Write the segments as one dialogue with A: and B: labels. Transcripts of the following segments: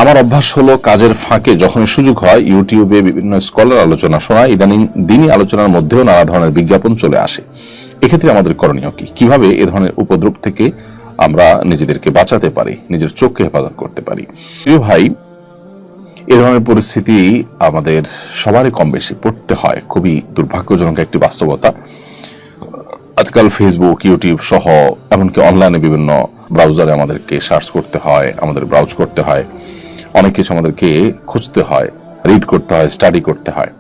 A: আমার অভ্যাস হলো কাজের ফাঁকে যখন সুযোগ হয় ইউটিউবে বিভিন্ন স্কলার আলোচনা শোনা, ইদানিং দিনই আলোচনার মধ্যেও নানা ধরনের বিজ্ঞাপন চলে আসে। এক্ষেত্রে আমাদের করণীয় কি, কিভাবে এ ধরনের উপদ্রব থেকে আমরা নিজেদেরকে বাঁচাতে পারি, নিজের চোখকে হেফাজত করতে পারি? প্রিয় ভাই, এ ধরনের পরিস্থিতি আমাদের সবারই কম বেশি পড়তে হয়। খুবই দুর্ভাগ্যজনক একটি বাস্তবতা। আজকাল ফেসবুক, ইউটিউব সহ এমনকি অনলাইনে বিভিন্ন ব্রাউজারে আমাদেরকে সার্চ করতে হয়, আমাদের ব্রাউজ করতে হয়, অনেক কিছু আমাদেরকে খুঁজতে হয়, রিড করতে হয়, স্টাডি করতে হয়।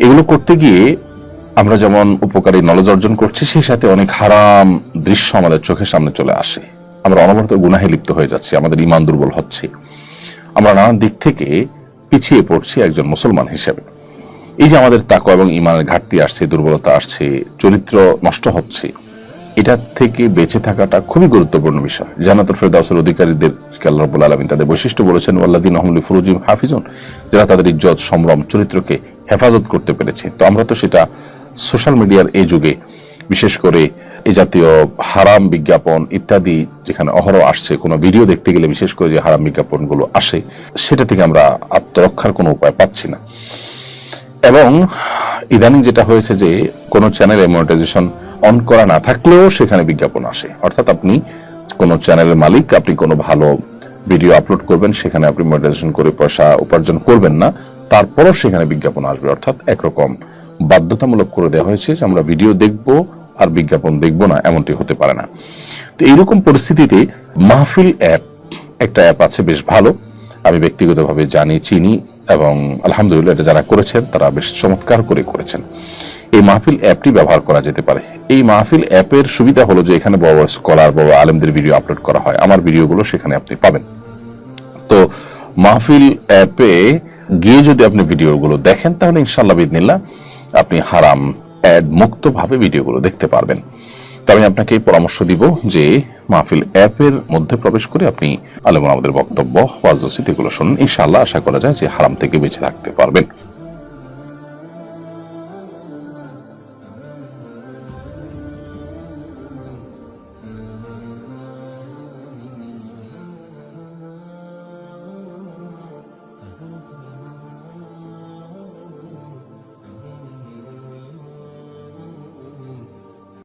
A: এগুলো করতে গিয়ে আমরা যেমন উপকারী নলেজ অর্জন করছি, সেই সাথে অনেক হারাম দৃশ্য আমাদের চোখের সামনে চলে আসে। আমরা অনবরত গুনাহে লিপ্ত হয়ে যাচ্ছি, আমাদের ঈমান দুর্বল হচ্ছে, আমরা নানান দিক থেকে পিছিয়ে পড়ছি একজন মুসলমান হিসেবে। এই যে আমাদের তাকওয়া এবং ঈমানের ঘাটতি আসছে, দুর্বলতা আসছে, চরিত্র নষ্ট হচ্ছে, এটা থেকে বেঁচে থাকাটা খুবই গুরুত্বপূর্ণ বিষয়। জান্নাতুল ফেরদাউসের অধিকারীদের আল্লাহ রাব্বুল আলামিন তাদের বৈশিষ্ট্য বলেছেন, ওয়াল্লাযীনা হুম লিফুরুজিহিম হাফিজুন, যারা তাদের ইজ্জত, সম্ভ্রম, চরিত্রকে হেফাজত করতে পেরেছে। তো আমরা তো সেটা সোশ্যাল মিডিয়ার এই যুগে, বিশেষ করে এই জাতীয় হারাম বিজ্ঞাপন ইত্যাদি যেখানে অহরহ আসছে, কোনো ভিডিও দেখতে গেলে বিশেষ করে যে হারাম বিজ্ঞাপনগুলো আসে, সেটা থেকে আমরা আত্মরক্ষার কোনো উপায় পাচ্ছি না। এবং ইদানিং যেটা হয়েছে যে কোনো চ্যানেলে মনিটাইজেশন অন করা না থাকলেও সেখানে বিজ্ঞাপন আসে। অর্থাৎ আপনি কোনো চ্যানেলের মালিক, আপনি কোনো ভালো ভিডিও আপলোড করবেন, সেখানে আপনি মনিটাইজেশন করে পয়সা উপার্জন করবেন না, তারপরও সেখানে বিজ্ঞাপন আসবে। অর্থাৎ একরকম বাধ্যতামূলক করে দেওয়া হয়েছে যে আমরা ভিডিও দেখব আর বিজ্ঞাপন দেখব না, এমনটি হতে পারে না। তো এইরকম পরিস্থিতিতে মাহফিল অ্যাপ, একটা অ্যাপ আছে বেশ ভালো, আমি ব্যক্তিগতভাবে জানি, চিনি, এবং আলহামদুলিল্লাহ এটা যারা করেছেন তারা বেশ চমৎকার করে করেছেন। এই মাহফিল অ্যাপটি ব্যবহার করা যেতে পারে। এই মাহফিল অ্যাপের সুবিধা হলো যে এখানে বড় স্কলার, বড় আলেমদের ভিডিও আপলোড করা হয়, আমার ভিডিওগুলো সেখানে আপনি পাবেন। তো মাহফিল অ্যাপে গিয়ে যদি আপনি ভিডিওগুলো দেখেন, তাহলে ইনশাআল্লাহ বিদিনিল্লাহ আপনি হারাম অ্যাড মুক্ত ভাবে ভিডিওগুলো দেখতে পারবেন। তো আমি আপনাকে পরামর্শ দিব যে মাহফিল অ্যাপের মধ্যে প্রবেশ করে আপনি আলেম আমাদের বক্তব্য, ওয়াজ নসিহত এগুলো শুনুন। ইনশাআল্লাহ আশা করা যায় যে হারাম থেকে বেঁচে থাকতে পারবেন।